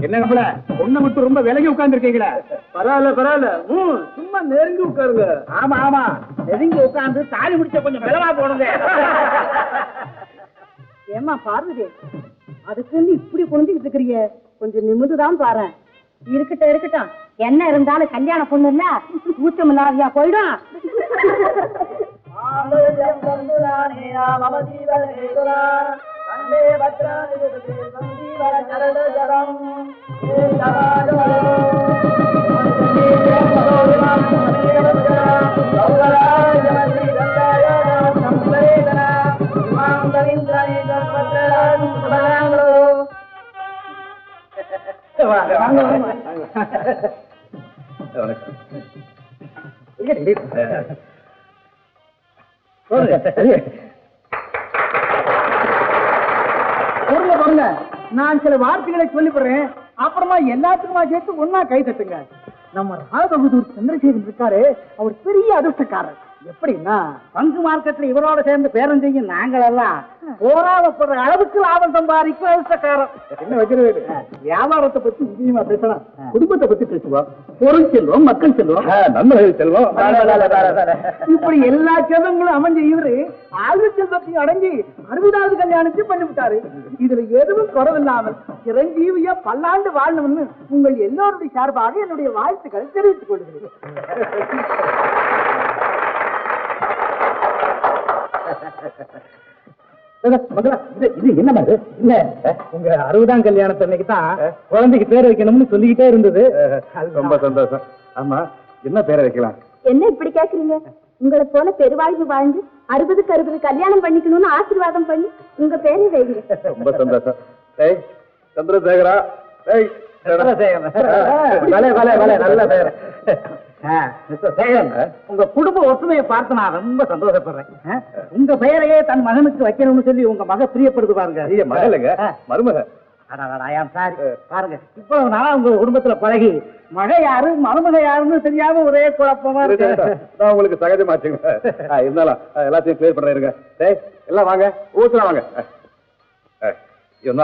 என்னங்க பொண்ணை விட்டு ரொம்ப விலகி உட்கார்ந்து இருக்கீங்களா? பரவாயில்ல சும்மா நெருங்கி உட்காருங்க. ஆமா நெருங்கி உட்கார்ந்து தாலி முடிச்ச கொஞ்சம் விலவா போடுங்க. ஏமா பார்வதி, அதுக்கு இப்படி குனிஞ்சுக்கிட்டு இருக்கிறீங்க, கொஞ்சம் நிமிந்துதான் பாரு. இருக்கட்டும், என்ன இருந்தாலும் கல்யாண பொண்ணுன்னா ஊச்சம் இல்லாதியா போயிடும். நான் சில வார்த்தைகளை சொல்லிவிடுறேன், அப்புறமா எல்லாத்துக்குமா சேர்த்து ஒன்னா கை தட்டுங்க. நம்ம ராஜபகதூர் சந்திரசேகரன் இருக்காரு, அவர் பெரிய அதிர்ஷ்டக்காரர். எப்படின்னா பங்கு மார்க்கெட்ல இவரோட சேர்ந்து பேரம் செய்யும் நாங்கள் எல்லாம் போராடப்படுற அளவுக்கு லாபம் சம்பாதிக்கும் அதிர்ஷ்டக்காரர். என்ன வைக்கிறது, வியாபாரத்தை பத்தி முக்கியமா பேசலாம், குடும்பத்தை பத்தி பேசுவோம், பொருள் செல்வம், மக்கள் செல்வம், நண்பர்கள் செல்வம், இப்படி எல்லா செல்வங்களும் அமைஞ்ச இவரு ஆயுத செல்வத்தையும் அடங்கி 60வது கல்யாணத்தையும் பண்ணிவிட்டாரு. இதுல எதுவும் குறவில்லாமல் சிரஞ்சீவியா பல்லாண்டு வாழணும்னு உங்கள் எல்லோருடைய சார்பாக என்னுடைய வாழ்த்துக்களை தெரிவித்துக் கொள்கிறேன். இது என்ன இல்ல, உங்க 60ஆம் கல்யாணத்து அன்னைக்கு தான் குழந்தைக்கு பேர் வைக்கணும்னு சொல்லிக்கிட்டே இருந்தது. ரொம்ப சந்தோஷம். ஆமா, என்ன பேரை வைக்கலாம்? என்ன இப்படி கேக்குறீங்க? உங்களை போல பெருவாழ்வு வாழ்ந்து 60க்கு 60 கல்யாணம் பண்ணிக்கணும்னு ஆசீர்வாதம் பண்ணி உங்க பேரை வைங்க. ரொம்ப சந்தோஷம். சந்திரசேகரா, நல்ல பேர். உங்க குடும்ப ஒற்றுமையை பார்த்து நான் ரொம்ப சந்தோஷப்படுறேன். உங்க பெயரையே தன் மகனுக்கு வைக்கணும்னு சொல்லி உங்க மக பிரியப்படுது பாருங்க. மகளுங்க, மருமக. பாருங்க, இவ்வளவு நாளா உங்க குடும்பத்துல பழகி மக யாரு மருமக யாருன்னு தெரியாம ஒரே குழப்பமா இருக்கு. நான் உங்களுக்கு சகஜமாச்சுங்க. இருந்தாலும் எல்லாத்தையும் கிளியர் பண்றேன். எல்லாம் வாங்க, ஊத்துல வாங்க. இவன்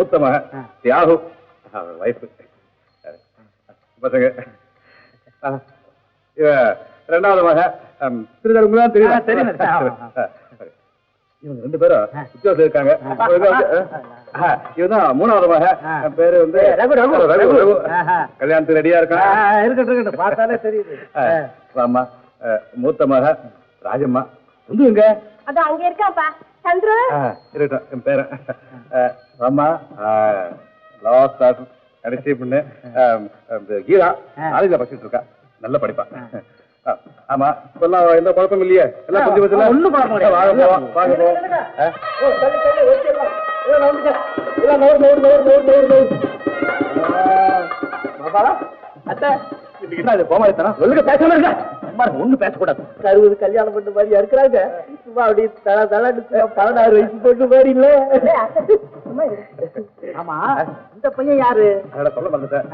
மூத்த மகன் தியாகு, வைஃப் பசங்க. இவ 2வது மகன் திருதருங்க தான் தெரியும். இவங்க 2 பேரும் உத்தியோகத்தில் இருக்காங்க. இவதான் 3வது மகன், பேரு வந்து ரகு. கல்யாணத்துக்கு ரெடியா இருக்கான். இருக்கட்டும், பார்த்தாலே தெரியுது. ஆமா, மூத்த மகன் ராஜம்மா. வந்துங்க, அது அங்க இருக்காப்பா சந்திர. இருக்கட்டும், என் பேரன் ராமா. லாஸ்ட் ஆர்டர் கடைசி பொண்ணு கீதா, காலேஜ்ல படிச்சுட்டு இருக்கா, நல்ல படிப்பா. ஆமா, இப்பெல்லாம் எந்த குழப்பம் இல்லையே, எல்லாம் கொஞ்சம் கொஞ்சம் ஒண்ணும் குழப்பம் கிடையாது. வாங்க போ. ஒண்ணு பேசக்கூடாது. 60 கல்யாணம் பண்ண மாதிரியா இருக்கிறாங்க, சும்மா அப்படி தல 16 வயசு பொண்ணு மாதிரி இல்ல. ஆமா, இந்த பையன் யாரு? சொல்ல மாட்டேன்,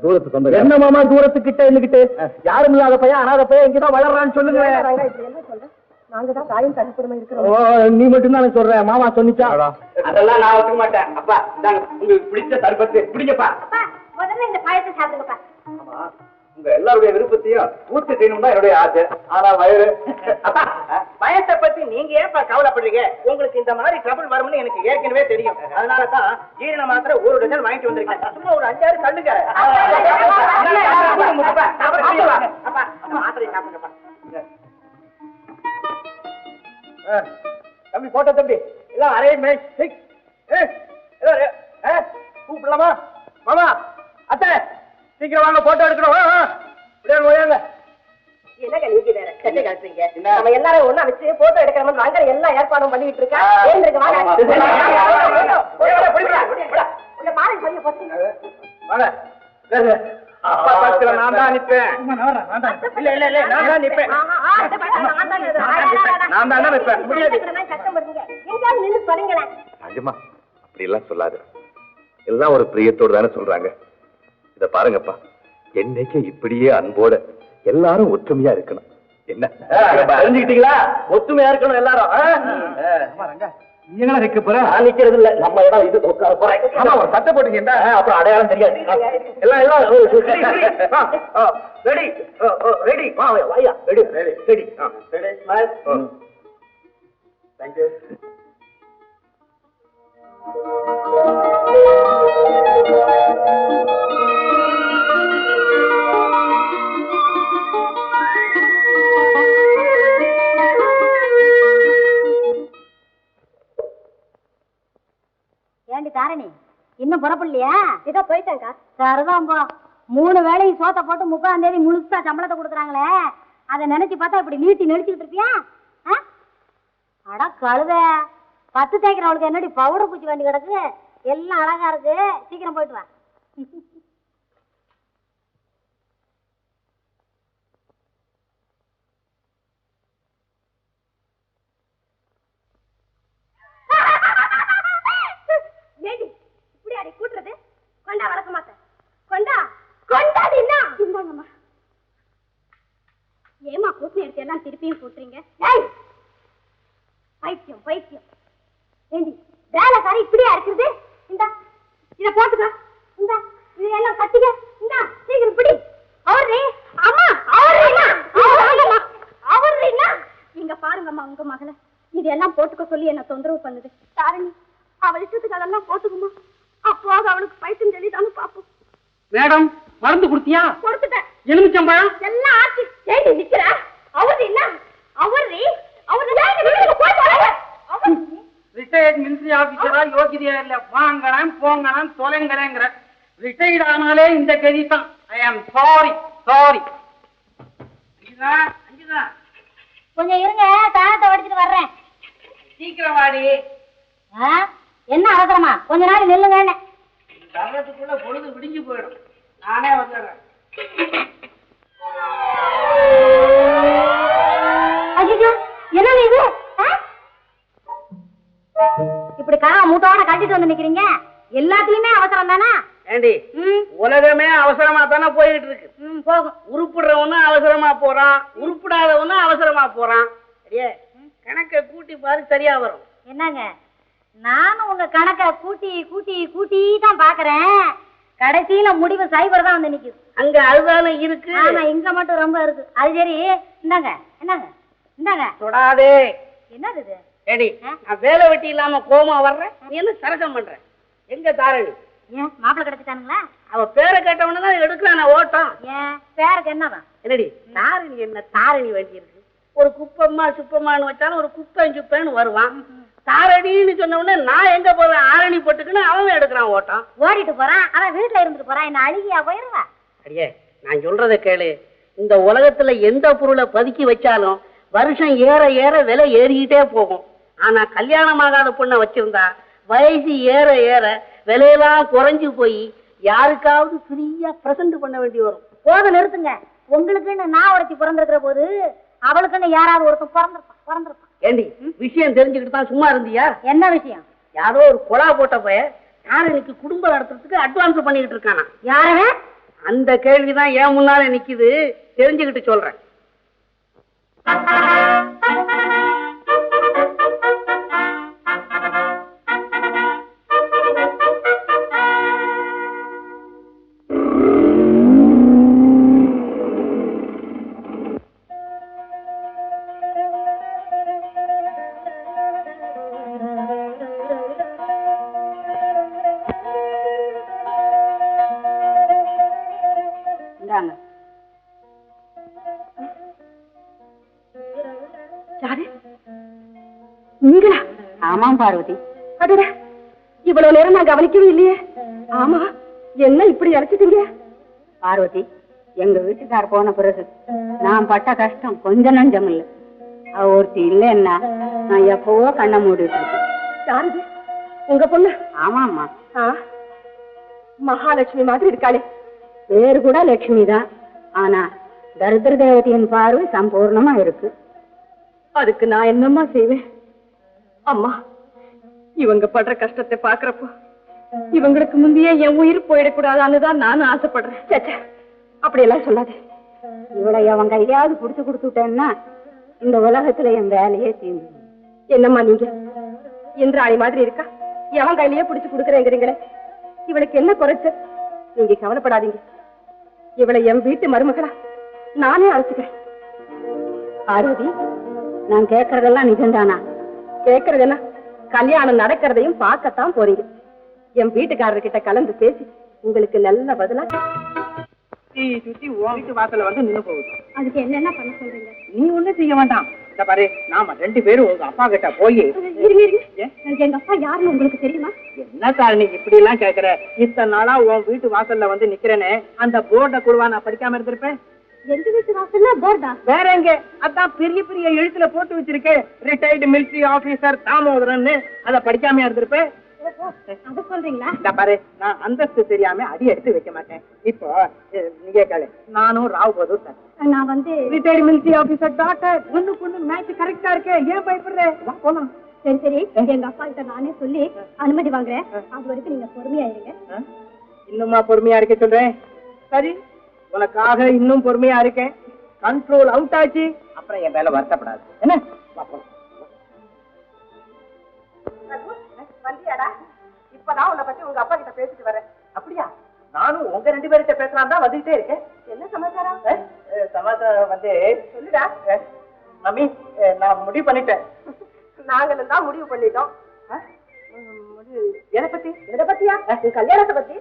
தூரத்து சொந்த. என்ன மாமா தூரத்துக்கிட்ட இருந்துகிட்டு, யாரும் இல்லாத பையன் அனாத பையன் இங்கதான் வளர்றான்னு சொல்லுங்க. நாங்கதான் தாயும் தனிப்புறமா இருக்கிறோம். நீ மட்டும் தான் சொல்ற, மாமா சொன்னிச்சா? அதெல்லாம் நான் ஒத்துக்க மாட்டேன். அப்பா உங்களுக்கு பிடிச்ச தர்பத்து பிடிங்கப்பா. முதல்ல இந்த பாயத்தை சாப்பிடுங்கப்பா. ஆமா, உங்க எல்லாருடைய விருப்பத்தையும் பூர்த்தி செய்யணும் தான் என்னுடைய ஆசை. ஆனா வயது. அப்பா, பயத்தை பத்தி நீங்க ஏன்ப்பா கவலைப்படுறீங்க? உங்களுக்கு இந்த மாதிரி ட்ரபிள் வரும்னு எனக்கு ஏற்கனவே தெரியும். அதனாலதான் ஜீரண மாத்திரை 1 டஜன் வாங்கிட்டு வந்திருக்கேன். சும்மா ஒரு 5-6 கல்லுங்க. அப்பா, மாத்திரை சாப்பிடுங்கப்பா. தம்பி, போட்ட தம்பி, எல்லாம் அரேஞ்ச்மெண்ட். கூப்பிடலாமா? மாமா, அத்தை, சீக்கிரம் வாங்க, போட்டோ எடுக்கணும். என்னங்க நீங்க வேற கட்டை காட்டுறீங்க? நம்ம எல்லாரும் ஒண்ணா வச்சு போட்டோ எடுக்கணும். அங்க எல்லா ஏற்பாடும் பண்ணிட்டு இருக்கேன். நான் தான் நிப்பேன். இல்ல நான் தான் நிப்பேன். நான் தான் நிப்பேன். ராஜம்மா, அப்படி எல்லாம் சொல்லாது. எல்லாம் ஒரு பிரியத்தோடு தானே சொல்றாங்க. இத பாருங்கப்பா, என்னைக்கு இப்படியே அன்போட எல்லாரும் ஒற்றுமையா இருக்கணும். என்ன தெரிஞ்சுக்கிட்டீங்களா? ஒத்துமையா இருக்கணும் எல்லாரும். நீங்களா நிக்க போற? நான் நிக்கிறது இல்ல, நம்ம இடம் இது. உட்கார போறேன். ஆமா, ஒரு சட்டை போட்டீங்கன்னா அப்புறம் அடையாளம் தெரியாது. எல்லாம் ரெடி ரெடி. வாயா ready ready ready ready. Thank you. ஏண்டி தாரணி, இன்னும் புறப்படலையா? இதோ போயிட்டேங்க. சரிதான் போ. 3 வேளையும் சோத்தை போட்டு 30ஆம் தேதி முழுசா சம்பளத்தை கொடுக்குறாங்களே, அதை நினைச்சு பார்த்தா இப்படி நீட்டி நெளிச்சுக்கிட்டு இருப்பியா? அட கழுத, 10 தேய்க்கிறவளுக்கு என்னடி பவுடர் பூச்சி வேண்டி கிடக்கு? எல்லாம் அழகா இருக்கு, சீக்கிரம் போயிட்டு வா. கூட்டுறது கொண்டா, வளர்க்க மாட்டேன். கொண்டா கொண்டாடினா இந்தாங்கம்மா. ஏமா கூட்டின எடுத்து எல்லாம் திருப்பியும் கூட்டுறீங்க? பைத்தியம் பைத்தியம். ஏண்டி வேலைக்காரி இப்படியா இருக்குது? இந்தா இத போட்டுக்க. இந்தா இது எல்லாம் கட்டிக்க. இந்தா சீக்கிரம் பிடி. அவரே அம்மா, அவரேனா அவரேனா நீங்க பாருங்கம்மா, உங்க மகளை இதெல்லாம் போட்டுக்க சொல்லி என்ன தொந்தரவு பண்ணுது. தாரணி, அவள் இஷ்டத்துக்கு அதெல்லாம் போட்டுக்குமா? அப்போது அவளுக்கு பைத்தியம் சொல்லிதானு பாப்போம். மேடம், மருந்து கொடுத்தியா? கொடுத்துட்டேன். எலுமிச்சம்பழம் எல்லாம் ஆச்சு. ஏண்டி நிக்கிற? அவரு என்ன? அவரு ரிட்டையர்ட் மிலிட்டரி ஆபீசரா யோகிதையா இல்ல, வாங்கலாம் போங்கலாம் தொலைங்கிறேங்கிற. ரிட்டையர்ட் ஆனாலே இந்த கதி தான். ஐ ஆம் சாரி சாரி. அஞ்சுதா கொஞ்சம் இருங்க, தானத்தை வடிச்சிட்டு வர்றேன். சீக்கிரம் வாடி. என்ன அவசரமா? கொஞ்ச நாள் நில்லுங்க. தரத்துக்குள்ள பொழுது விடிஞ்சு போயிடும். நானே வந்துடுறேன். ஐயோ, என்ன இது? இப்படி கனவு மூட்டோட கட்டிட்டு வந்து நிக்கிறீங்க. எல்லாத்துலயுமே அவசரம் தானே? ஏண்டி, உலகமே அவசரமா தானே போயிட்டு இருக்கு. போகும். உருப்பிடுறவனும் அவசரமா போறான், உருப்பிடாதவனும் அவசரமா போறான். கணக்கை கூட்டி பாரு, சரியா வரும். என்னங்க, நானும் உங்க கணக்கை கூட்டி கூட்டி கூட்டி தான் பாக்குறேன். கடைசியில முடிவு சைபர் தான் வந்து நிக்குது. அங்க அதுதானே இருக்கு. ஆனா இங்க மட்டும் ரொம்ப இருக்கு. அது சரி, இந்தாங்க என்னங்க இந்தாங்க. தொடாதே. என்னது இது? ஏடி, நான் வேலை வெட்டி இல்லாம கோமா வர்றேன், நீ என்ன சரசம் பண்ற? எங்க தாரணி? ஏன் மாப்பிள்ளை கிடைச்சிட்டானுங்களா? அவ பேரை கேட்டவனதான் எடுக்கிறான ஓட்டம். ஏன் பேருக்கு என்னதான்? என்னடி தாரணி, என்ன தாரணி வேண்டி இருக்கு? ஒரு குப்பம்மா சுப்பம்மான்னு வச்சாலும் ஒரு குப்பம் சுப்பேன்னு வருவான். தாரணின்னு சொன்ன உடனே நான் எங்க போவேன்? ஆரணி போட்டுக்குன்னு அவன் எடுக்கிறான் ஓட்டம். ஓடிட்டு போறான், அவன் வீட்டுல இருந்துட்டு போறான். என்ன அழுகியா போயிருவா? அடியே, நான் சொல்றத கேளு. இந்த உலகத்துல எந்த பொருளை பதுக்கி வச்சாலும் வருஷம் ஏற ஏற விலை ஏறிக்கிட்டே போகும். ஆனா கல்யாணம் ஆகாத பொண்ணை வச்சிருந்தா வயசு ஏற ஏற விலையெல்லாம் குறைஞ்சு போய் யாருக்காவது ஃப்ரீயா பிரசன்ட் பண்ண வேண்டி வரும். போதும், நிறுத்துங்க. உங்களுக்குன்னு நான் ஒருத்தி பிறந்திருக்கிற போது அவளுக்குன்னு யாராவது ஒருத்தன் பிறந்திருப்பான். ஏண்டி, விஷயம் தெரிஞ்சுக்கிட்டு தான் சும்மா இருந்தியா? என்ன விஷயம்? யாரோ ஒரு கொலா போட்ட பைய தாரணிக்கு குடும்பம் நடத்துறதுக்கு அட்வான்ஸ் பண்ணிக்கிட்டு இருக்கானா? யாரவே? அந்த கேள்விதான் ஏன் முன்னால நிக்குது, தெரிஞ்சுக்கிட்டு சொல்றேன். நீங்களா? ஆமாம் பார்வதி. அடடா, இவ்வளவு நேரம் நான் கவனிக்கவே இல்லையே. ஆமா, என்ன இப்படி அழைச்சிட்டீங்க? பார்வதி, எங்க வீட்டுக்கார போன பிறகு நான் பட்ட கஷ்டம் கொஞ்சம் நஞ்சம் இல்லை. அவ ஒருத்தி இல்லைன்னா நான் எப்பவோ கண்ணை மூடிட்டு இருக்கேன். யாரு? உங்க பொண்ணு? ஆமாம்மா. மகாலட்சுமி மாதிரி இருக்காளே. பேரு கூட லட்சுமி தான், ஆனா தரித்திர தேவதையின் பார்வை சம்பூர்ணமா இருக்கு. அதுக்கு நான் என்னம்மா செய்வேன்? அம்மா, இவங்க படுற கஷ்டத்தை பாக்குறப்போ இவங்களுக்கு முந்தையே என் உயிர் போயிடக்கூடாதான்னுதான் நானும் ஆசைப்படுறேன். அப்படியெல்லாம் சொல்லாதே. இவளை அவன் கையிலாவது புடிச்சு கொடுத்துட்டேன்னா இந்த உலகத்துல என் வேலையே தீர்ந்து. என்னம்மா நீங்க இந்திராணி மாதிரி இருக்கா, எவன் கையிலேயே பிடிச்சு கொடுக்குறேங்கிறீங்களே. இவளுக்கு என்ன குறைச்ச? நீங்க கவலைப்படாதீங்க, இவளை என் வீட்டு மருமகளா நானே அழைச்சுக்கிறேன். பார்வதி, நான் கேட்கறதெல்லாம் நிஜம்தானா? கேட்கறது என்ன, கல்யாணம் நடக்கிறதையும் பார்க்கத்தான் போறீங்க. என் வீட்டுக்காரர்கிட்ட கலந்து பேசி உங்களுக்கு நல்ல பதிலா சுத்தி உன் வீட்டு வாசல்ல வந்து நின்னு போகுது. அதுக்கு என்னென்ன பண்ண சொல்றீங்க? நீ ஒண்ணும் செய்ய வேண்டாம். இந்த பாரு, நாம 2 பேரும் உங்க அப்பா கிட்ட போய் எங்க அப்பா யாருன்னு உங்களுக்கு தெரியுமா? என்ன தாரணி இப்படி எல்லாம் கேக்குற? இத்தனை நாளா உன் வீட்டு வாசல்ல வந்து நிக்கிறேனே, அந்த போர்டை கூடவா நான் படிக்காம இருந்திருப்பேன்? எந்த வீட்டு வாசல்ல போர்டா? வேற எங்க? அதான் பெரிய பெரிய எழுத்துல போட்டு வச்சிருக்கேன், ரிட்டையர்டு மிலிட்டரி ஆபீசர் தாமோதரன். அதை படிக்காம இருந்திருப்பேன். அது சொல்றீங்களா? இந்த பாரு, நான் அந்தஸ்து தெரியாம அடி எடுத்து வைக்க மாட்டேன். இப்போ நீங்க கேளு, நானும் ராவ் பகதூர் சார். நான் வந்து ரிட்டையர்டு மிலிட்டரி ஆபீசர் டாக்டர். ஒண்ணுக்கு மேட்ச் கரெக்டா இருக்கு, ஏன் பயப்படுற? போலாம். சரி சரி, எங்க அப்பா கிட்ட நானே சொல்லி அனுமதி வாங்குறேன். அது வரைக்கும் நீங்க பொறுமையா இருங்க. இன்னுமா பொறுமையா இருக்க சொல்றேன்? சரி, உனக்காக இன்னும் பொறுமையா இருக்கேன். கண்ட்ரோல் அவுட் ஆச்சு, அப்புறம் என் மேல வருத்தப்படாது. என்ன வந்தியாடா? இப்பதான் உன்னை பத்தி உங்க அப்பா கிட்ட பேசிட்டு வரேன். அப்படியா? நானும் உங்க 2 பேர்கிட்ட பேசலாம் தான் வந்துட்டே இருக்கேன். என்ன சமாச்சாரம்? சமாச்சாரம் வந்து சொல்லுடா. மம்மி, நான் முடிவு பண்ணிட்டேன். நாங்களும் தான் முடிவு பண்ணிட்டோம். எதை பத்தி? எதை பத்தியா? உன் கல்யாணத்தை பத்தி.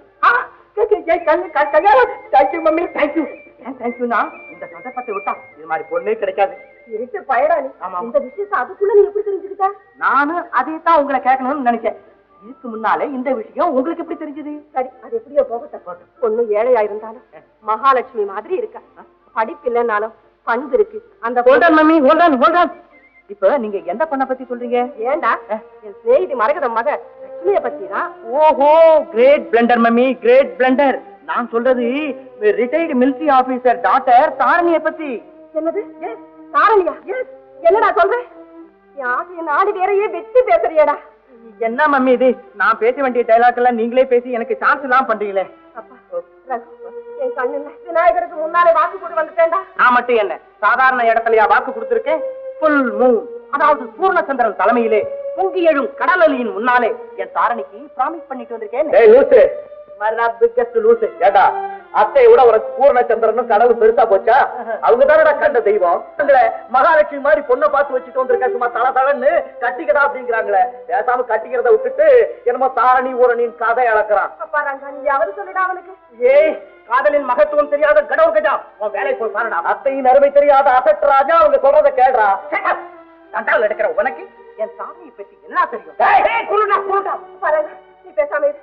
கல்யாணம். Thank you mummy, thank you. ஏன் தேங்க்யூனா, இந்த சந்தர்ப்பத்தை விட்டா இது மாதிரி பொண்ணே கிடைக்காது. இருட்டு பயடா நீ. ஆமா. இந்த விஷயத்தை அதுக்குள்ள நீ எப்படி தெரிஞ்சுக்கிட்ட? நானும் அதே தான் உங்களை கேட்கணும்னு நினைச்சேன். இதுக்கு முன்னாலே இந்த விஷயம் உங்களுக்கு எப்படி தெரிஞ்சது? சரி, அது எப்படியோ போகட்ட. பொண்ணு ஏழையா இருந்தாலும் மகாலட்சுமி மாதிரி இருக்கா. படிப்பு இல்லைன்னாலும் பண்பு இருக்கு. அந்த ஹோல்டன் மம்மி, ஹோல்டன். இப்ப நீங்க எந்த பொண்ணை பத்தி சொல்றீங்க? ஏண்டா, என் சிநேகிதி மரகதம் மக லட்சுமிய பத்தி தான். ஓஹோ, great blunder mummy, great blunder. நான் சொல்றது ரிட்டையர்டு மிலிட்டரி ஆபீசர் டாக்டர் தாரணிய பத்தி. என்னது? தாரணியா? என்னடா சொல்ற? என் ஆசைய நாடு வேறையே வெட்டி பேசுறியடா. என்ன மம்மி இது? நான் பேச வேண்டிய டைலாக் எல்லாம் நீங்களே பேசி எனக்கு சான்ஸ் எல்லாம் பண்றீங்களே. அப்பா, என் கண்ணுல விநாயகருக்கு முன்னாலே வாக்கு போட்டு வந்துட்டேன்டா. நான் மட்டும் என்ன சாதாரண இடத்துலயா வாக்கு கொடுத்திருக்கேன்? ஃபுல் மூன், அதாவது பூர்ணச்சந்திரன் தலைமையிலே பொங்கி எழும் கடல் அலையின் முன்னாலே என் தாரணிக்கு ப்ராமிஸ் பண்ணிட்டு வந்திருக்கேன். ஏடா, அத்தையை விட உனக்கு பூர்ணச்சந்திரனும் கடவுள் பெருசா போச்சா? அவங்க தானடா கண்ட தெய்வம். மகாலட்சுமி மாதிரி பொண்ணை பார்த்து வச்சுட்டு வந்திருக்க, சும்மா தளன்னு கட்டிக்கடா அப்படிங்கிறாங்களே. பேசாம கட்டிக்கிறத விட்டுட்டு என்னமோ தாரணி ஊரணின் கதை அளக்குறான். அப்பா ரங்கா, நீ யாவது சொல்லிடா அவனுக்கு. ஏய், காதலின் மகத்துவம் தெரியாத கடவுள் கஜா, உன் வேலை போய் பாருடா. அத்தையின் அருமை தெரியாத அசட் ராஜா, அவங்க சொல்றத கேடுறா. தண்டாவில் எடுக்கிற உனக்கு என் சாமியை பத்தி என்ன தெரியும்? நீ பேசாம இரு.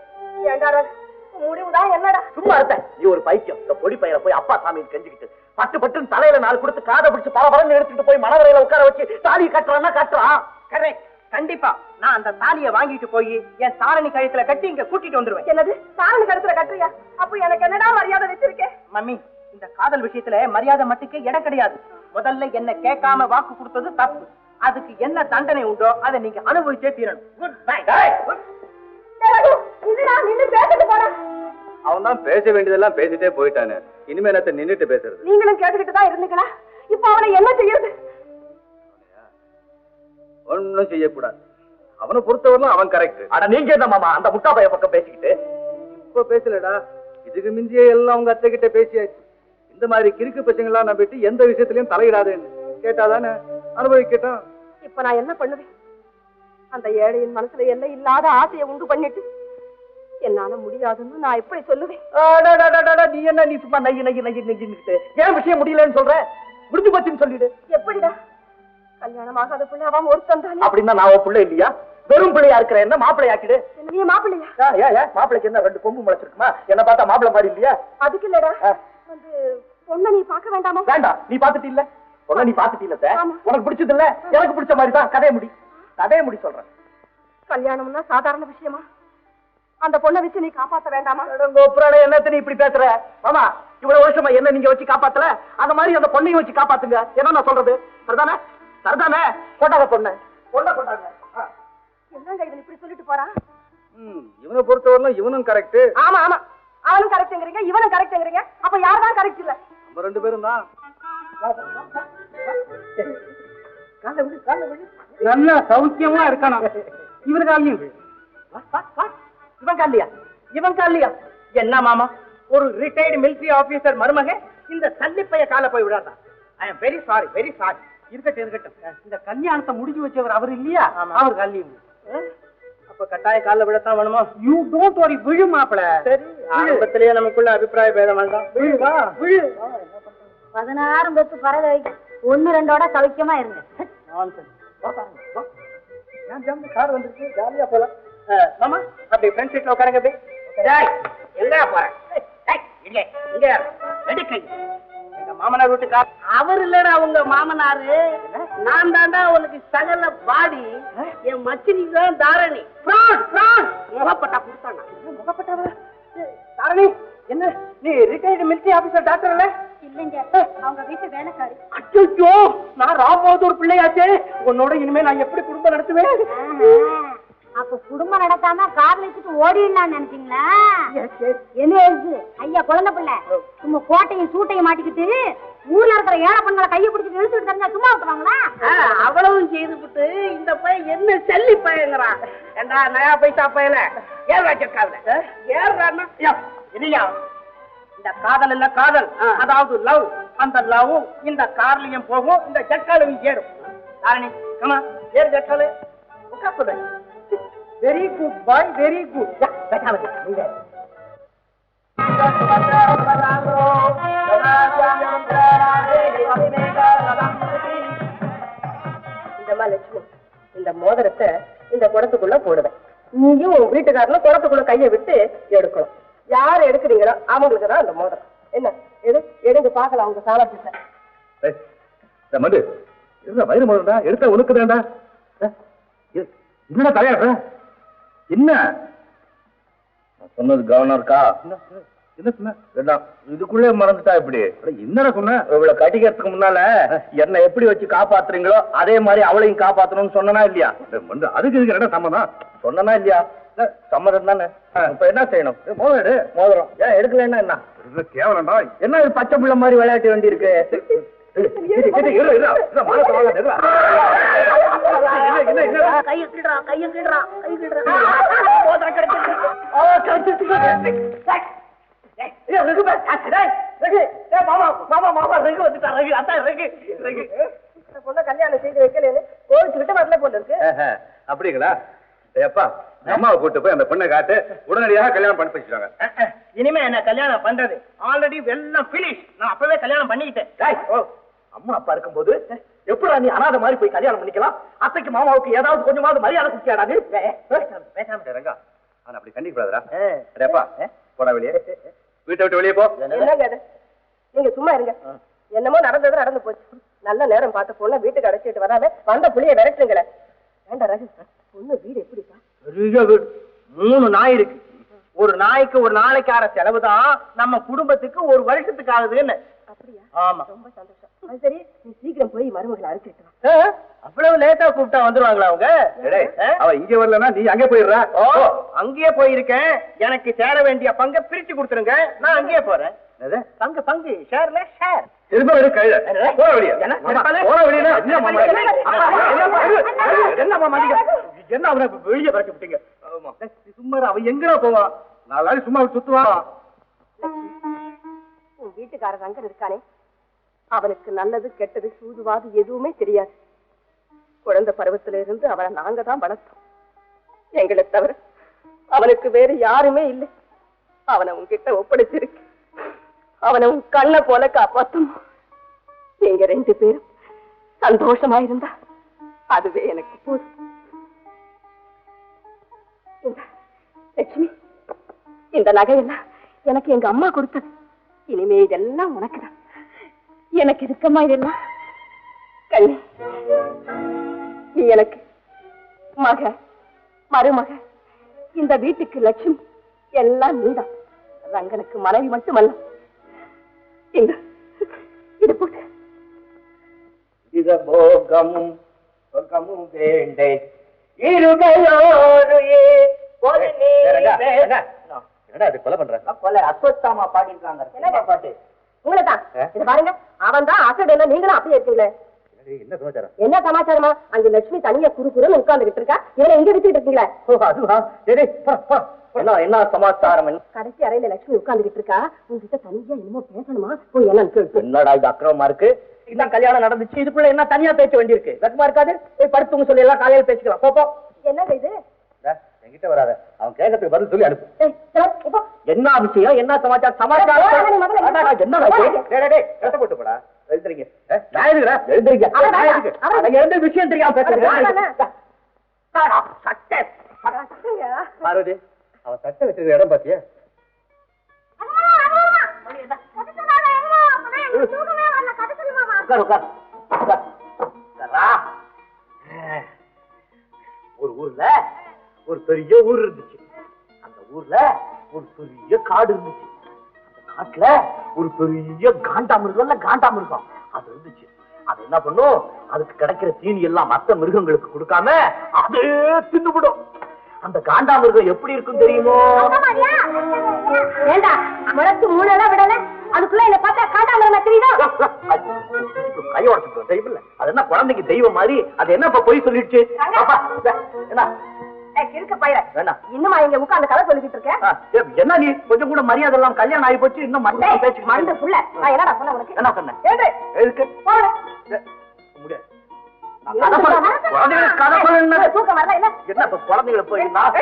ஏண்டா ரங்கா, முடிவுதான் என்னடா? சும்மா இருந்த நீ ஒரு பைத்தியம். இந்த பொடி பையனை போய் அப்பா சாமின்னு கெஞ்சிக்கிட்டு பட்டு பட்டுன்னு தலையில 4 கொடுத்து காதை பிடிச்சு பரபரன்னு எடுத்துட்டு போய் மனவரையில உட்கார வச்சு தாலியை கட்டுறான்னா கட்டுறான். கரெக்ட், கண்டிப்பா நான் அந்த தாலியை வாங்கிட்டு போய் என் தாரணி கழுத்துல கட்டி இங்க கூட்டிட்டு வந்துருவேன். என்னது? தாரணி கழுத்துல கட்டுறியா? அப்ப எனக்கு என்னடா மரியாதை வச்சிருக்கேன்? மம்மி, இந்த காதல் விஷயத்துல மரியாதை மட்டுக்கே இடம் கிடையாது. முதல்ல என்ன கேட்காம வாக்கு கொடுத்தது தப்பு. அதுக்கு என்ன தண்டனை உண்டோ அதை நீங்க அனுபவிச்சே தீரணும். Good bye. அவன் தான் பேச வேண்டியதெல்லாம் பேசிட்டே போயிட்டானு. இனிமே என்னத்த நின்னுட்டு பேசுறது? நீங்களும் கேட்டுக்கிட்டு தான் இருந்தீங்களா? இப்ப அவனை என்ன செய்யறது? ஒன்னும் செய்யக்கூடாது. அவனை பொறுத்தவரைக்கும் அவன் கரெக்ட். ஆனா நீங்க என்ன மாமா அந்த முட்டா பைய பக்கம் பேசிக்கிட்டு? இப்ப பேசலடா, இதுக்கு மிஞ்சியே எல்லாம் உங்க அத்தை கிட்ட பேசியாச்சு. இந்த மாதிரி கிறுக்கு பசங்க எல்லாம் நம்பிட்டு எந்த விஷயத்திலயும் தலையிடாதுன்னு கேட்டாதானே அனுபவிக்கட்டும். இப்ப நான் என்ன பண்ணுவேன்? அந்த ஏழையின் மனசுல எல்லாம் இல்லாத ஆசையை உண்டு பண்ணிட்டு என்னால முடியாதுன்னு நான் எப்படி சொல்லுவேன்? நீ என்ன, நீ சும்மா நைய நைய நைய நெஞ்சுக்கிட்டு ஏன் விஷயம் முடியலன்னு சொல்ற? முடிஞ்சு போச்சுன்னு சொல்லிடு. எப்படிடா? கல்யாணம் ஆகாத பிள்ளை அவன் ஒருத்தன் தானே. அப்படின்னா நான் உன் பிள்ளை இல்லையா? வெறும் பிள்ளையா இருக்கிற என்ன மாப்பிள்ளை ஆக்கிடு. நீ மாப்பிள்ளையா? மாப்பிள்ளைக்கு என்ன 2 கொம்பு முளைச்சிருக்குமா? என்ன பார்த்தா மாப்பிள்ளை மாதிரி இல்லையா? அதுக்கு இல்லடா, வந்து பொண்ணை நீ பார்க்க வேண்டாமா? வேண்டாம், நீ பாத்துட்டு இல்ல பொண்ணை, நீ பாத்துட்டு இல்ல. உனக்கு பிடிச்சது இல்ல, எனக்கு பிடிச்ச மாதிரி தான். கதையை முடி சொல்றேன். கல்யாணம்னா சாதாரண விஷயமா? அந்த பொண்ணை வச்சு நீ காப்பாத்த வேண்டாமா? என்னத்த நீ இப்படி பேசுற? மாமா, இவ்வளவு வருஷமா என்ன நீங்க வச்சு காப்பாத்தல, அந்த மாதிரி அந்த பொண்ணையும் வச்சு காப்பாத்துங்க. என்ன நான் சொல்றது? சரிதானே? கொண்டாங்க பொண்ணை கொண்டாங்க. என்னங்க இவன் இப்படி சொல்லிட்டு போறான்? இவனை பொறுத்தவரைக்கும் இவனும் கரெக்ட். ஆமா ஆமா, அவனும் கரெக்ட்ங்கிறீங்க, இவனும் கரெக்ட்ங்கிறீங்க. அப்ப யார் தான் கரெக்ட் இல்ல? நம்ம 2 பேரும் தான். நல்ல சௌக்கியமா இருக்கணும். இவன் காலையும் விழு. இவன் காலியா? இவன் காலியா? என்ன மாமா, ஒரு ரிட்டையர்டு மிலிட்டரி ஆபீசர் மருமக இந்த சல்லிப்பைய கால போய் விடாதா? I am very sorry, very sorry. இருக்கட்டும். இந்த கல்யாணத்தை முடிஞ்சு வச்சவர் அவர் இல்லையா? அவர் காலியும். அப்ப கட்டாய கால விடத்தான் வேணுமா? யூ டோன்ட் வரி, விழு மாப்பிள. சரி, ஆரம்பத்திலேயே நமக்குள்ள அபிப்பிராய பேதம் வேண்டாம். விழுவா, விழு. 16 பெத்து பறவை 1-2ஓட சௌக்கியமா இருங்க. கார் வந்துருக்கு, ஜாலியா போலாம். மாமா அப்படி ஃப்ரெண்ட் சீட்ல உட்காருங்க. அப்படி எங்க போறேன்? எங்க மாமனார் வீட்டு கார். அவர் இல்லடா உங்க மாமனாரு, நான் தாண்டா உனக்கு சகல பாடி. என் மச்சினி தான் தாரணி. முகப்பட்டா கொடுத்தாங்க. முகப்பட்டாவா? தாரணி என்ன நீ ரிட்டையர்டு மிலிட்டரி ஆபீசர் டாக்டர் இல்ல? இல்லைங்க, அவங்க வீட்டு வேலைக்காரி. அச்சோ, நான் ராமோதூர் பிள்ளையாச்சே. உன்னோட இனிமே நான் எப்படி குடும்பம் நடத்துவேன்? அப்ப குடும்பம் நடத்தாம கார்ல வச்சுட்டு ஓடிடலாம்னு நினைச்சீங்களா? என்ன எழுது ஐயா குழந்தை பிள்ளை சும்மா கோட்டையும் சூட்டையும் மாட்டிக்கிட்டு ஊர்ல இருக்கிற ஏழை பெண்களை கையை பிடிச்சிட்டு இழுத்துட்டு தெரிஞ்சா சும்மா விட்டுவாங்களா? அவ்வளவும் செய்துவிட்டு இந்த பையன் என்ன செல்லி பையங்கிறான். ஏண்டா நயா பைசா பையல ஏறா ஜக்காவுல ஏறான்னா இல்லையா? இந்த காதல் இல்ல காதல், அதாவது லவ். அந்த லவ் இந்த கார்லயும் போகும், இந்த ஜக்காலையும் ஏறும். தாரணி கமா ஏறு ஜக்காலு. உட்காந்து வெரி குட் பாய், வெரி குட். லட்சுமி, இந்த மோதிரத்தை இந்த குடத்துக்குள்ள போடுவேன். நீயும் உங்க வீட்டுக்காரனும் குடத்துக்குள்ள கையை விட்டு எடுக்கணும். யார் எடுக்கிறீங்களோ அவங்களுக்கு தான் அந்த மோதிரம். என்ன எடுங்க பாக்கலாம் உங்க சாலத்தை. மண்டு வயிறு மோதிரா எடுத்தா உனக்குதான்டா. என்ன தலையாடுற? என்ன சொன்னது கவர்னருக்கா? என்ன சொன்ன? இதுக்குள்ளே மறந்துட்டா இப்படி? என்னடா சொன்ன? இவ்வளவு கட்டிக்கிறதுக்கு முன்னால என்ன எப்படி வச்சு காப்பாத்துறீங்களோ அதே மாதிரி அவளையும் காப்பாத்தணும்னு சொன்னா இல்லையா? அதுக்கு இதுக்கு என்ன சம்மதம்? சொன்னா இல்லையா? சம்மதம் தானே. இப்ப என்ன செய்யணும்? மோதிரம் மோதிரம் ஏன் எடுக்கலன்னா என்ன கேவலம்டா? என்ன பச்சை பிள்ளை மாதிரி விளையாட்டு வேண்டி இருக்கு? கல்யாணம் செய்து வைக்கலன்னு கோவிச்சுக்கிட்டு வரல போல இருக்கு. அப்படிங்களா? அப்பா அம்மாவை கூட்டு போய் அந்த பொண்ணை காட்டு, உடனடியாக கல்யாணம் பண்ணி வச்சுட்டாங்க. இனிமே என்ன கல்யாணம் பண்றது? ஆல்ரெடி எல்லாம் பினிஷ். நான் அப்பவே கல்யாணம் பண்ணிக்கிட்டேன். அம்மா அப்பா இருக்கும்போது எப்படா நீ அனாதை மாதிரி போய் கல்யாணம் பண்ணிக்கலாம்? அத்தைக்கு மாமாவுக்கு ஏதாவது கொஞ்சமாவது மரியாதை கொடுக்காது? பேசாம ரங்கா, ஆனா அப்படி கண்டிக்கூடாதுடா. அப்பா போடா வெளியே, வீட்டை விட்டு வெளியே போ. என்னங்க நீங்க சும்மா இருங்க. என்னமோ நடந்தது நடந்து போச்சு. நல்ல நேரம் பார்த்து பொண்ணை வீட்டுக்கு அடைச்சிட்டு வராம வந்த புள்ளிய விரட்டுங்களே. வேண்டாம் ரகு, பொண்ணு வீடு எப்படிப்பா? பெரிய வீடு, 3 நாய் இருக்கு. ஒரு நாய்க்கு ஒரு நாளைக்கார செலவுதான் நம்ம குடும்பத்துக்கு ஒரு வருஷத்துக்கு ஆகுதுன்னு. அப்படியா? ஆமா, ரொம்ப சந்தோஷம். அது சரி, நீ சீக்கிரம் போய் மருமகளை அழைச்சிட்டு வா. அவ்வளவு லேட்டா கூப்பிட்டா வந்துருவாங்களா அவங்க? அவ இங்க வரலன்னா நீ அங்கே போயிடுற. அங்கேயே போயிருக்கேன். எனக்கு சேர வேண்டிய பங்கை பிரிச்சு கொடுத்துருங்க, நான் அங்கேயே போறேன். பங்கு ஷேர்ல ஷேர். திரும்ப வெளியே கையில போற வெளியே. என்ன அவனை வெளியே பறக்க விட்டீங்க? சும்மா அவ எங்கடா போவா? 4 நாள் சும்மா சுத்துவா. உன் வீட்டுக்கார ரங்கன் இருக்கானே, அவனுக்கு நல்லது கெட்டது சூதுவாது எதுவுமே தெரியாது. குழந்தை பருவத்தில இருந்து அவனை நாங்க தான் வளர்த்தோம். எங்களை தவிர அவனுக்கு வேறு யாருமே இல்லை. அவனை உன்கிட்ட ஒப்படைச்சிருக்கு. அவனை உன் கண்ணை போல காப்பாத்தும். நீங்க 2 பேரும் சந்தோஷமா இருந்தா அதுவே எனக்கு போதும். லட்சுமி, இந்த நகையெல்லாம் எனக்கு எங்க அம்மா கொடுத்தது. இனிமே இதெல்லாம் உனக்குதான். எனக்கு இருக்கமா இதெல்லாம்? கண்ணி, நீ எனக்கு மக, மருமக, இந்த வீட்டுக்கு லட்சுமி எல்லாம் நீதான். ரங்கனுக்கு மனைவி மட்டுமல்ல. இது போட்டு போகமும் சொர்க்கமும் வேண்டே இருகையோரையே. கொலை பண்ற கொலை அஸ்வத்தாமா பாடியிருக்காங்க. என்ன பாட்டு? உங்களைதான். இது பாருங்க, அவன் தான் அசடு. நீங்களும் அப்படியே இருக்கீங்களே. என்ன சமாச்சாரம்? என்ன சமாச்சாரமா? அங்க லட்சுமி தனியா குறுக்குறுன்னு உட்கார்ந்துகிட்டு இருக்கா. ஏன்னா எங்க வித்துட்டு இருக்கீங்களா? அதுவா? என்ன சமாச்சாரம்? கடைசி அறையில லட்சுமி உட்கார்ந்துகிட்டு இருக்கா. உங்ககிட்ட தனியா என்னமோ பேசணுமா? போய் என்னன்னு கேட்டு. என்னடா இது அக்கிரமமா இருக்கு? இதான் கல்யாணம் நடந்துச்சு, இதுக்குள்ள என்ன தனியா பேச வேண்டியிருக்கு? வெக்கமா இருக்காது? போய் படுத்துங்க சொல்லி எல்லாம் காலையில பேசிக்கலாம். போ என்னங்க இது? என்கிட்ட வராத, அவன் கேட்கறதுக்கு பதில் சொல்லி அனுப்பு. என்ன விஷயம்? என்ன சமாச்சாரம்? சமாச்சாரம் என்ன கஷ்டப்பட்டு போடா. எழுதுறீங்க எழுந்திருக்க எழுந்த விஷயம் தெரியாம பேசுறேன். பார்வதி, அவன் சட்டை வச்சிருக்க இடம் பாத்தியா? ஒரு ஊர்ல ஒரு பெரிய ஊர் இருந்துச்சு. அந்த ஊர்ல ஒரு பெரிய காடு இருந்துச்சு. அந்த காட்டுல ஒரு பெரிய காண்டாமிருகம் அது இருந்துச்சு. அது என்ன பண்ணும்? அதுக்கு கிடைக்கிற தீனி எல்லாம் மற்ற மிருகங்களுக்கு கொடுக்காம அது தின்னுவிடும். அந்த காண்டாமிருகம் எப்படி இருக்கும் தெரியுமோ? ஏண்டா முளைச்சு மூணெல்லாம் விடல, அதுக்குள்ள என்ன பார்த்தா காண்டாமிருகம் தெரியுதா? கையோட தெய்வம் இல்ல, அது என்ன குழந்தைக்கு தெய்வம் மாதிரி? அது என்ன இப்ப பொய் சொல்லிடுச்சு? என்ன இருக்க பயிர வேண்டாம், இன்னுமா இங்க உட்கார்ந்து கதை சொல்லிக்கிட்டு இருக்கேன்? என்ன நீ கொஞ்சம் கூட மரியாதை எல்லாம் கல்யாணம் ஆகி போச்சு, இன்னும் மண்டை பேச்சு மண்டு புள்ள. நான் என்னடா சொன்ன உனக்கு? என்ன சொன்னேன்? ஏறு. எதுக்கு போடு. முடியாது. குழந்தைகளுக்கு கதை சொல்லணும். தூக்கம் வரல இல்ல? என்ன இப்ப குழந்தைகளை போய் நான்